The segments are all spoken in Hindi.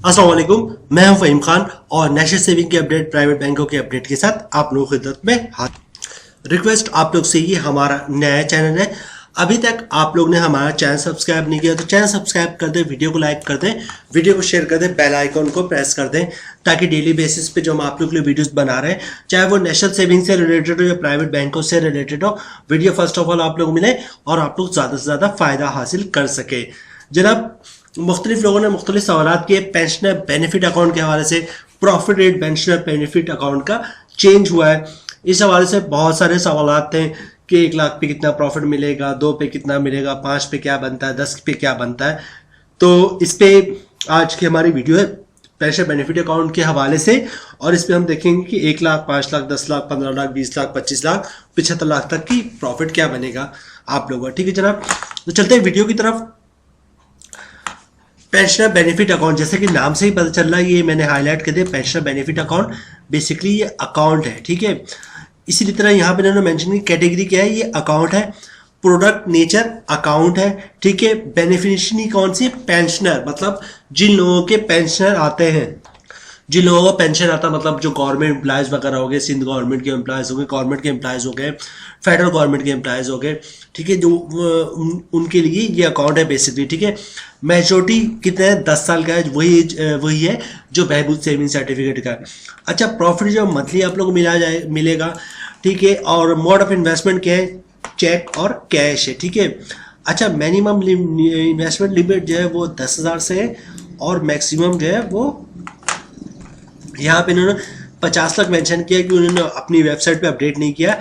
अस्सलाम वालेकुम, मैं हूं फ़हीम खान और नेशनल सेविंग की अपडेट, प्राइवेट बैंकों के अपडेट के साथ आप लोगों की खिदमत में हाथ। रिक्वेस्ट आप लोग से, ये हमारा नया चैनल है। अभी तक आप लोग ने हमारा चैनल सब्सक्राइब नहीं किया तो चैनल सब्सक्राइब कर दें, वीडियो को लाइक कर दें, वीडियो को शेयर कर दें, बेल आइकॉन को प्रेस कर दें, ताकि डेली बेसिस पे जो हम आप लोग के लिए वीडियोस बना रहे हैं, चाहे वो नेशनल सेविंग से रिलेटेड हो या प्राइवेट बैंकों से रिलेटेड हो, वीडियो फर्स्ट ऑफ ऑल आप लोग मिले और आप लोग ज़्यादा से ज़्यादा फ़ायदा हासिल कर सके। जनाब, मुख्तलिफ लोगों ने मुख्तलिफ सवाल किए पेंशनर बेनिफिट अकाउंट के हवाले से। Profit rate pensioner benefit account का चेंज हुआ है, इस हवाले से बहुत सारे सवाल थे कि 1 लाख पे कितना प्रॉफिट मिलेगा, 2 पे कितना मिलेगा, 5 पे क्या बनता है, 10 पे क्या बनता है। तो इस पे आज की हमारी वीडियो है पेंशनर बेनिफिट अकाउंट के हवाले से, और इस पे हम देखेंगे कि 1 लाख, 5 लाख, 10 लाख, 15 लाख, 20 लाख, 25 लाख, 75 लाख तक की प्रॉफिट क्या बनेगा आप लोगों का। ठीक है जनाब, तो चलते हैं वीडियो की तरफ। पेंशनर बेनिफिट अकाउंट, जैसे कि नाम से ही पता चल रहा है, ये मैंने हाईलाइट कर दिया। पेंशनर बेनिफिट अकाउंट बेसिकली ये अकाउंट है, ठीक है। इसी तरह यहाँ पे इन्होंने मेंशन की कैटेगरी क्या है, ये अकाउंट है। प्रोडक्ट नेचर अकाउंट है, ठीक है। बेनिफिशियरी कौन सी? पेंशनर, मतलब जिन लोगों के पेंशनर आते हैं, जिन लोगों को पेंशन आता है, मतलब जो गवर्नमेंट एम्प्लॉयज वगैरह हो गए, सिंध गवर्नमेंट के एम्प्लॉयज हो गए, गवर्नमेंट के एम्प्लॉयज हो गए, फेडरल गवर्नमेंट के एम्प्लॉयज हो गए, ठीक है, जो उनके लिए ये अकाउंट है बेसिकली, ठीक है। मेजोरिटी कितने हैं? 10 साल का है, वही है जो बहबूद सेविंग सर्टिफिकेट का है। अच्छा, प्रॉफिट जो मंथली आप लोग को मिलेगा, ठीक है। और मोड ऑफ इन्वेस्टमेंट क्या है? चेक और कैश है, ठीक है। अच्छा, मिनिमम इन्वेस्टमेंट लिमिट जो है वो 10,000 से है, और मैक्सिमम जो है वो यहाँ पे इन्होंने 50 लाख मेंशन किया कि उन्होंने अपनी वेबसाइट पे अपडेट नहीं किया।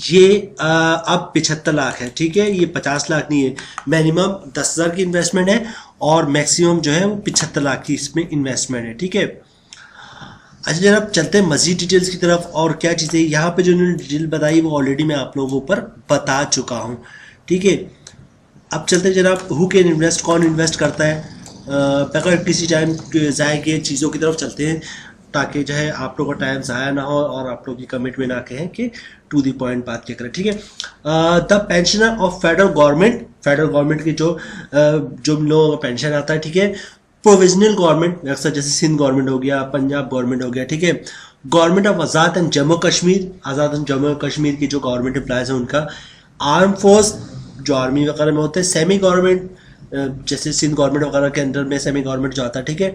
ये अब 75 लाख है, ठीक है। ये 50 लाख नहीं है, मिनिमम 10,000 की इन्वेस्टमेंट है और मैक्सिमम जो है वो 75 लाख की इसमें इन्वेस्टमेंट है, ठीक है। अच्छा जनाब, चलते हैं मजीद डिटेल्स की तरफ। और क्या चीज़ें यहाँ पे जो इन्होंने डिटेल बताई वो ऑलरेडी मैं आप लोगों पर बता चुका हूँ, ठीक है। अब चलते हैं जनाब, हु कैन इन्वेस्ट, कौन इन्वेस्ट करता है, बगैर किसी टाइम ज़ाया किए चीज़ों की तरफ चलते हैं, ताकि जो है आप लोगों का टाइम ज़ाया ना हो और आप लोग की कमिटमेंट ना कहें कि टू द पॉइंट बात क्या करें, ठीक है। The pensioner of federal government की जो लोगों का पेंशन आता है, ठीक है। प्रोविजनल गवर्नमेंट, अक्सर जैसे सिंध गवर्नमेंट हो गया, पंजाब गवर्नमेंट हो गया, ठीक है। Government of Azad and Jammu Kashmir की जो गवर्नमेंट एम्प्लॉयज़ हैं उनका। आर्म फोर्स, जो आर्मी वगैरह में होते हैं। सेमी गवर्नमेंट, जैसे सिंध गवर्नमेंट वगैरह के अंडर में सेमी गवर्नमेंट जो आता है, ठीक है।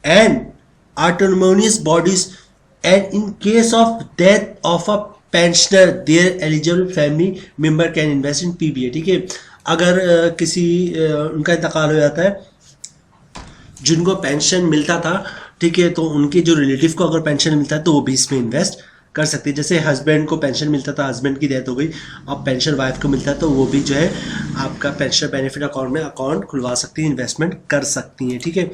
And autonomous bodies, and in case of death of a pensioner their eligible family member can invest in PBA, ठीक है। अगर किसी उनका इंतकाल हो जाता है, जिनको पेंशन मिलता था, ठीक है, तो उनके जो रिलेटिव को अगर पेंशन मिलता है तो वो भी इसमें इन्वेस्ट कर सकती है। जैसे हस्बैंड को पेंशन मिलता था, हस्बैंड की डेथ हो गई, अब पेंशन वाइफ को मिलता है, तो वो भी जो है आपका पेंशन बेनिफिट अकाउंट में अकाउंट खुलवा सकती है, इन्वेस्टमेंट कर सकती हैं, ठीक है।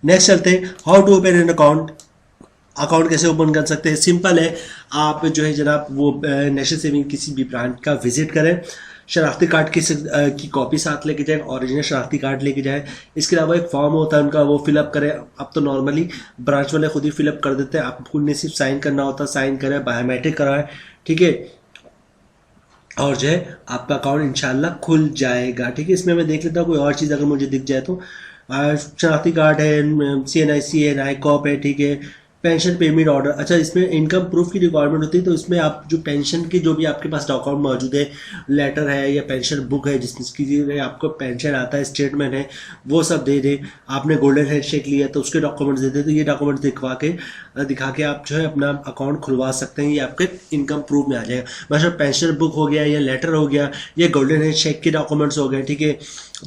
नेक्स्ट चलते हैं, how to open an account कैसे ओपन कर सकते हैं। सिंपल है, आप जो है जनाब वो नेशनल सेविंग किसी भी ब्रांच का विजिट करें, शनाख्ती कार्ड की कॉपी साथ लेके जाएं, ओरिजिनल शनाख्ती कार्ड लेके जाएं। इसके अलावा एक फॉर्म होता है उनका, वो फिलअप करें। अब तो नॉर्मली ब्रांच वाले खुद ही फिलअप कर देते हैं, आपको ने सिर्फ साइन करना होता है, साइन करें, बायोमेट्रिक कराएं, ठीक है, और जो है आपका अकाउंट इंशाल्लाह खुल जाएगा, ठीक है। इसमें मैं देख लेता हूँ कोई और चीज़ अगर मुझे दिख जाए तो। शनाख्ती कार्ड है, CNIC है, नाइकॉप है, ठीक है। पेंशन पेमेंट ऑर्डर, अच्छा इसमें इनकम प्रूफ की रिक्वायरमेंट होती है, तो इसमें आप जो पेंशन की जो भी आपके पास डॉक्यूमेंट मौजूद है, लेटर है या पेंशन बुक है जिसकी आपको पेंशन आता है, स्टेटमेंट है, वो सब दे दें। आपने गोल्डन हैंडशेक लिया तो उसके डॉक्यूमेंट्स दे दें, तो ये डॉक्यूमेंट्स दिखा के आप जो है अपना अकाउंट खुलवा सकते हैं, ये आपके इनकम प्रूफ में आ जाएगा। मतलब पेंशन बुक हो गया या लेटर हो गया या गोल्डन हैंडशेक के डॉक्यूमेंट्स हो गए, ठीक है,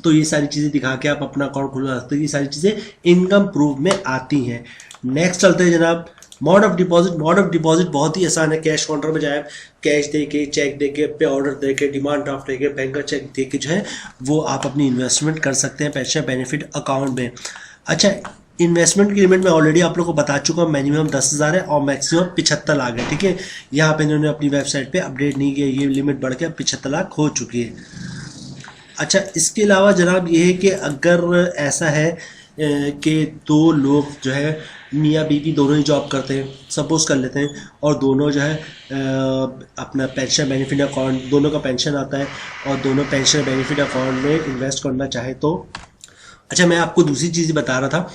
तो ये सारी चीज़ें दिखा के आप अपना अकाउंट खुलवा सकते हैं। ये सारी चीज़ें इनकम प्रूफ में आती हैं। नेक्स्ट चलते हैं जनाब, मोड ऑफ डिपॉजिट बहुत ही आसान है। कैश काउंटर में जाए, कैश दे के, चेक दे के, पे ऑर्डर दे के, डिमांड ड्राफ्ट दे के, बैंक का चेक दे के जो है वो आप अपनी इन्वेस्टमेंट कर सकते हैं पेंशन बेनिफिट अकाउंट में। अच्छा, इन्वेस्टमेंट की लिमिट मैं ऑलरेडी आप लोगों को बता चुका हूँ, मिनिमम 10,000 है और मैक्सिमम 75 लाख है, ठीक है। यहाँ पे इन्होंने अपनी वेबसाइट पे अपडेट नहीं किया, ये लिमिट बढ़ के 75 लाख हो चुकी है। अच्छा, इसके अलावा जनाब ये है कि अगर ऐसा है कि 2 लोग जो है मियाँ बीवी दोनों ही जॉब करते हैं, सपोज कर लेते हैं, और दोनों जो है अपना पेंशन बेनिफिट अकाउंट, दोनों का पेंशन आता है और दोनों पेंशन बेनिफिट अकाउंट में इन्वेस्ट करना चाहे तो। अच्छा, मैं आपको दूसरी चीज़ बता रहा था,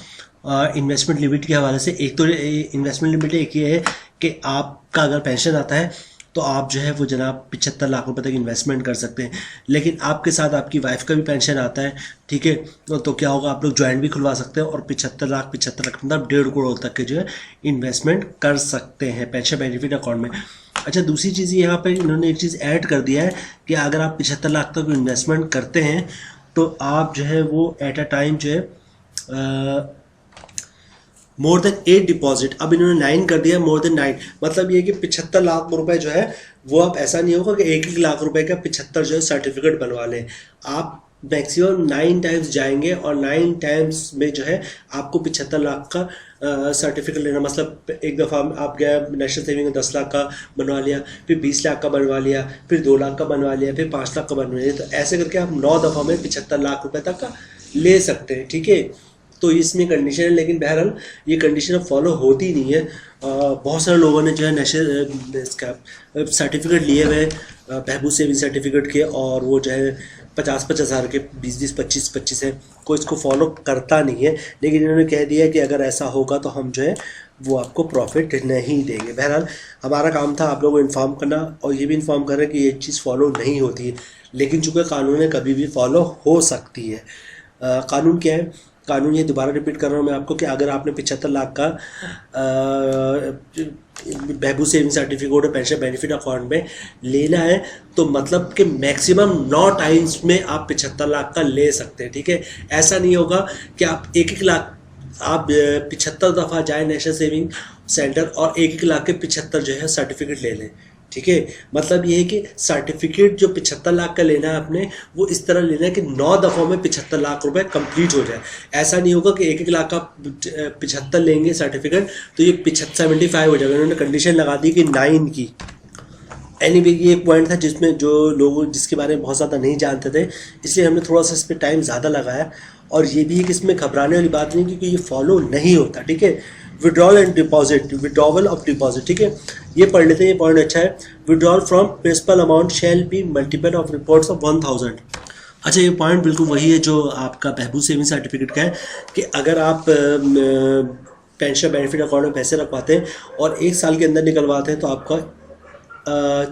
इन्वेस्टमेंट लिमिट के हवाले से। एक तो इन्वेस्टमेंट लिमिट एक ये है कि आपका अगर पेंशन आता है तो आप जो है वो जनाब 75 लाख रुपए तक इन्वेस्टमेंट कर सकते हैं, लेकिन आपके साथ आपकी वाइफ का भी पेंशन आता है, ठीक है, तो क्या होगा, आप लोग ज्वाइंट भी खुलवा सकते हैं और 75 लाख मतलब 1.5 करोड़ तक के जो है इन्वेस्टमेंट कर सकते हैं पेंशन बेनिफिट अकाउंट में। अच्छा, दूसरी चीज़ यहाँ पर इन्होंने एक चीज़ ऐड कर दिया है कि अगर आप 75 लाख तक इन्वेस्टमेंट करते हैं तो आप जो है वो एट अ टाइम जो है मोर देन 8 डिपॉजिट, अब इन्होंने 9 कर दिया, मोर देन 9, मतलब ये कि 75 लाख रुपए जो है वो आप ऐसा नहीं होगा कि 1 लाख रुपए का 75 जो है सर्टिफिकेट बनवा लें। आप मैक्सिमम 9 टाइम्स जाएंगे और 9 टाइम्स में जो है आपको 75 लाख का सर्टिफिकेट लेना, मतलब एक दफ़ा आप गए नेशनल सेविंग में 10 लाख का बनवा लिया, फिर 20 लाख का बनवा लिया, फिर 2 लाख का बनवा लिया, फिर 5 लाख का बनवा लिया, तो ऐसे करके आप 9 दफ़ा में 75 लाख रुपए तक का ले सकते हैं, ठीक है। तो इसमें कंडीशन है, लेकिन बहरहाल ये कंडीशन अब फॉलो होती नहीं है। बहुत सारे लोगों ने जो है नेशनल इसका सर्टिफिकेट लिए हुए बहबूद सेविंग सर्टिफिकेट के, और वो जो है 50-50 हज़ार के 20-20, 25-25 है, कोई इसको फॉलो करता नहीं है, लेकिन इन्होंने कह दिया कि अगर ऐसा होगा तो हम जो है वो आपको प्रॉफिट नहीं देंगे। बहरहाल हमारा काम था आप लोगों को इन्फॉर्म करना, और ये भी इन्फॉर्म कर रहे हैं कि ये चीज़ फॉलो नहीं होती है, लेकिन चूँकि कानून है कभी भी फॉलो हो सकती है। कानून क्या है? कानून ये दोबारा रिपीट कर रहा हूँ मैं आपको कि अगर आपने 75 लाख का बहबूद सेविंग सर्टिफिकेट और पेंशन बेनिफिट अकाउंट में लेना है तो मतलब कि मैक्सिमम 9 टाइम्स में आप 75 लाख का ले सकते हैं, ठीक है। ऐसा नहीं होगा कि आप 1-1 लाख आप 75 दफ़ा जाए नेशनल सेविंग सेंटर और 1-1 लाख के 75 जो है सर्टिफिकेट ले लें, ठीक है। मतलब ये है कि सर्टिफिकेट जो 75 लाख का लेना है आपने, वो इस तरह लेना है कि 9 दफ़ों में 75 लाख रुपए कंप्लीट हो जाए। ऐसा नहीं होगा कि 1-1 लाख का 75 लेंगे सर्टिफिकेट तो ये 75 हो जाएगा। उन्होंने कंडीशन लगा दी कि 9 की। एनीवे ये एक पॉइंट था जिसमें जो लोग जिसके बारे में बहुत ज़्यादा नहीं जानते थे, इसलिए हमने थोड़ा सा इस पर टाइम ज़्यादा लगाया, और ये भी है कि इसमें घबराने वाली बात नहीं, क्योंकि ये फॉलो नहीं होता, ठीक है। Withdrawal and deposit, withdrawal of deposit, ठीक है, ये पढ़ लेते हैं, ये पॉइंट अच्छा है। Withdrawal from principal amount shall be multiple of reports of 1000। अच्छा, ये पॉइंट बिल्कुल वही है जो आपका बहबूद सेविंग सर्टिफिकेट का है कि अगर आप पेंशन बेनिफिट अकाउंट में पैसे रखवाते हैं और 1 साल के अंदर निकलवाते हैं तो आपका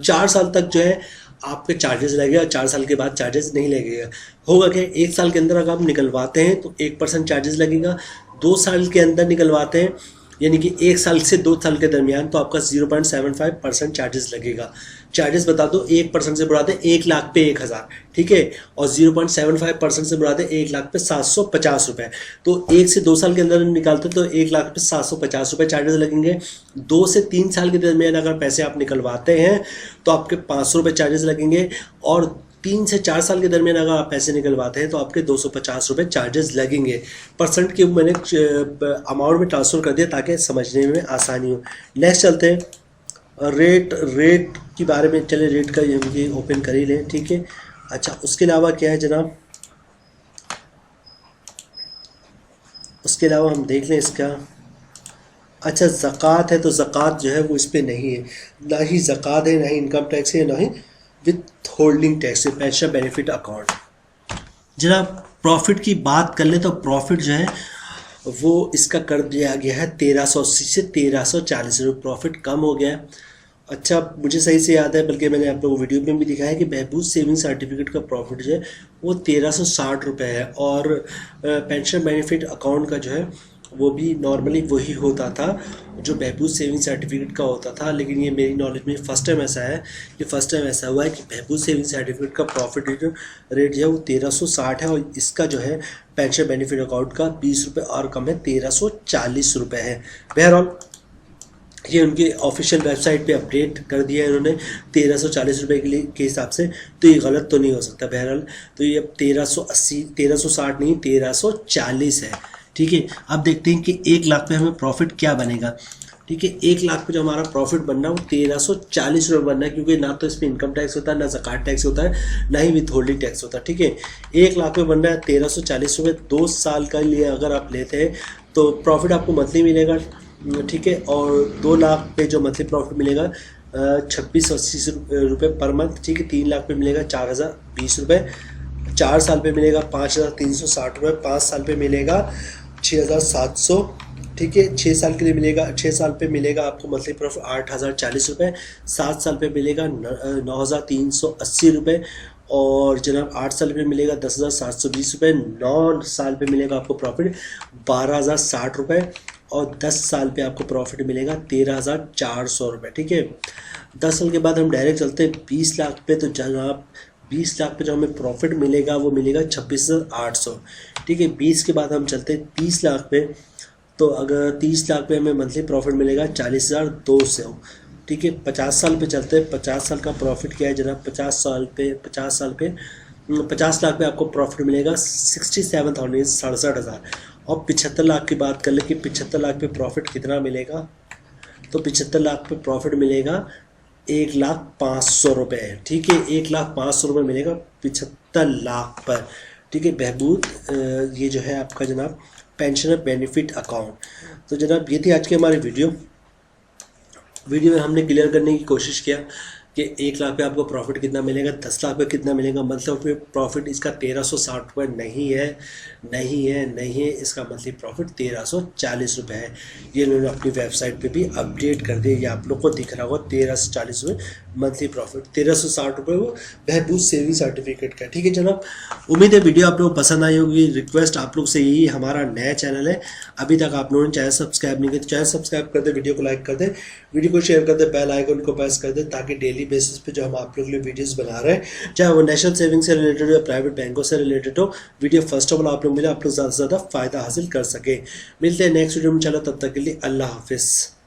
4 साल तक जो है आपके चार्जेस लगेगा, 4 साल के बाद चार्जेस नहीं लगेगा। होगा क्या, 1 साल के अंदर अगर आप निकलवाते हैं तो 1% चार्जेस लगेगा, 2 साल के अंदर निकलवाते हैं यानी कि 1 साल से 2 साल के दरमियान तो आपका 0.75% चार्जेस लगेगा। चार्जेस बता दो, 1% से बढ़ाते 1 लाख पे 1000, ठीक है, और 0.75% से बढ़ाते 1 लाख पे 750 रुपये। तो 1 से 2 साल के अंदर निकालते तो 1 लाख पे 750 रुपये चार्जेस लगेंगे। 2 से 3 साल के दरमियान अगर पैसे आप निकलवाते हैं तो आपके 500 रुपये चार्जेस लगेंगे, और 3 से 4 साल के दरमियान अगर आप पैसे निकलवाते हैं तो आपके 250 रुपये चार्जेस लगेंगे। परसेंट की मैंने अमाउंट में ट्रांसफ़र कर दिया ताकि समझने में आसानी हो। नेक्स्ट चलते हैं रेट के बारे में। चले रेट का ये ओपन कर ही लें, ठीक है। अच्छा, उसके अलावा क्या है जनाब, उसके अलावा हम देख लें इसका। अच्छा, ज़कात है तो ज़कात जो है वो इस पर नहीं है, ना ही ज़कात है, ना ही इनकम टैक्स है, ना ही विथ होल्डिंग टैक्स है पेंशन बेनिफिट अकाउंट। जनाब प्रॉफिट की बात कर ले तो प्रॉफिट जो है वो इसका कर दिया गया है 1380 से 1340 रुपये, प्रॉफिट कम हो गया है। अच्छा, मुझे सही से याद है, बल्कि मैंने आप लोगों को वीडियो में भी दिखाया कि बहबूद सेविंग सर्टिफिकेट का प्रॉफिट जो है वो 1360 रुपये है, और पेंशन बेनिफिट अकाउंट का जो है वो भी नॉर्मली वही होता था जो बहबूद सेविंग सर्टिफिकेट का होता था। लेकिन ये मेरी नॉलेज में फर्स्ट टाइम ऐसा है कि फर्स्ट टाइम ऐसा हुआ है कि बहबूद सेविंग सर्टिफिकेट का प्रॉफिट रेट जो है वो 1360 है, और इसका जो है पेंशन बेनिफिट अकाउंट का 20 रुपये और कम है, 1340 रुपये है। बहरहाल ये उनके ऑफिशियल वेबसाइट पे अपडेट कर दिया है इन्होंने 1340 रुपये के हिसाब से, तो ये गलत तो नहीं हो सकता। बहरहाल तो ये अब 1360 नहीं 1340 है, ठीक है। अब देखते हैं कि 1 लाख पे हमें प्रॉफिट क्या बनेगा, ठीक है। 1 लाख पे जो हमारा प्रॉफिट बनना है वो 1340 रुपये बनना है, क्योंकि ना तो इसमें इनकम टैक्स होता है, ना ज़कात टैक्स होता है, ना ही विथ होल्डिंग टैक्स होता है, ठीक है। 1 लाख पे बनना है 1340 रुपये। 2 साल का लिए अगर आप लेते हैं तो प्रॉफिट आपको मंथली मिलेगा, ठीक है। और 2 लाख पे जो मंथली प्रॉफिट मिलेगा 2680 रुपये पर मंथ, ठीक है। 3 लाख पे मिलेगा 4020 रुपये, 4 साल पे मिलेगा 5360 रुपये, 5 साल पे मिलेगा 6,700, ठीक है। 6 साल के लिए मिलेगा, 6 साल पे मिलेगा आपको मंथली प्रॉफिट 8,040 रुपये, 7 साल पे मिलेगा 9,380 रुपये, और जनाब 8 साल पे मिलेगा 10,720 रुपये, 9 साल पे मिलेगा आपको प्रॉफिट 12,060 रुपये, और 10 साल पे आपको प्रॉफिट मिलेगा 13,400 रुपये, ठीक है। 10 साल के बाद हम डायरेक्ट चलते हैं 20 लाख पे। तो जनाब 20 लाख पे जो हमें प्रॉफिट मिलेगा वो मिलेगा 26,800, ठीक है। 20 के बाद हम चलते हैं 30 लाख पे। तो अगर 30 लाख पे हमें मंथली प्रॉफिट मिलेगा 40,200, ठीक है। 50 साल पे चलते हैं। 50 साल का प्रॉफिट क्या है जनाब? 50 लाख पे आपको प्रॉफिट मिलेगा 67,000, 67,000। और 75 लाख की बात कर ले कि 75 लाख पे प्रॉफिट कितना मिलेगा, तो 75 लाख पे प्रॉफिट मिलेगा 1,05,000 रुपये, ठीक है। 1,05,000 रुपये मिलेगा 75 लाख पर, ठीक है। बहबूद ये जो है आपका जनाब पेंशनर बेनिफिट अकाउंट। तो जनाब ये थी आज की हमारी वीडियो में हमने क्लियर करने की कोशिश किया कि 1 लाख पे आपको प्रॉफिट कितना मिलेगा, 10 लाख पे कितना मिलेगा। मंथली प्रॉफिट इसका 1,360 रुपये नहीं है। इसका मंथली प्रॉफिट 1,340 रुपये है। ये इन्होंने अपनी वेबसाइट पे भी अपडेट कर दिया। ये आप लोग को दिख रहा होगा 1,340 रुपये मंथली प्रॉफिट, 1,360 रुपये वो बहबूद सेविंग सर्टिफिकेट का, ठीक है जनाब। उम्मीद है वीडियो आप लोग पसंद आई होगी। रिक्वेस्ट आप लोग से यही, हमारा नया चैनल है, अभी तक आप लोगों ने चैनल सब्सक्राइब नहीं किया तो चैनल सब्सक्राइब कर दे, वीडियो को लाइक कर दे, वीडियो को शेयर कर दे, बेल आइकन को प्रेस कर दे, ताकि डेली बेसिस पे जो हम आप लोग के लिए वीडियोस बना रहे हैं, चाहे वो नेशनल सेविंग से रिलेटेड हो या प्राइवेट बैंकों से रिलेटेड हो, वीडियो फर्स्ट ऑफ ऑल आप लोग मिले, आप लोग ज़्यादा से ज़्यादा फायदा हासिल कर सके। मिलते हैं नेक्स्ट वीडियो में, चलो तब तक के लिए अल्लाह हाफिज़।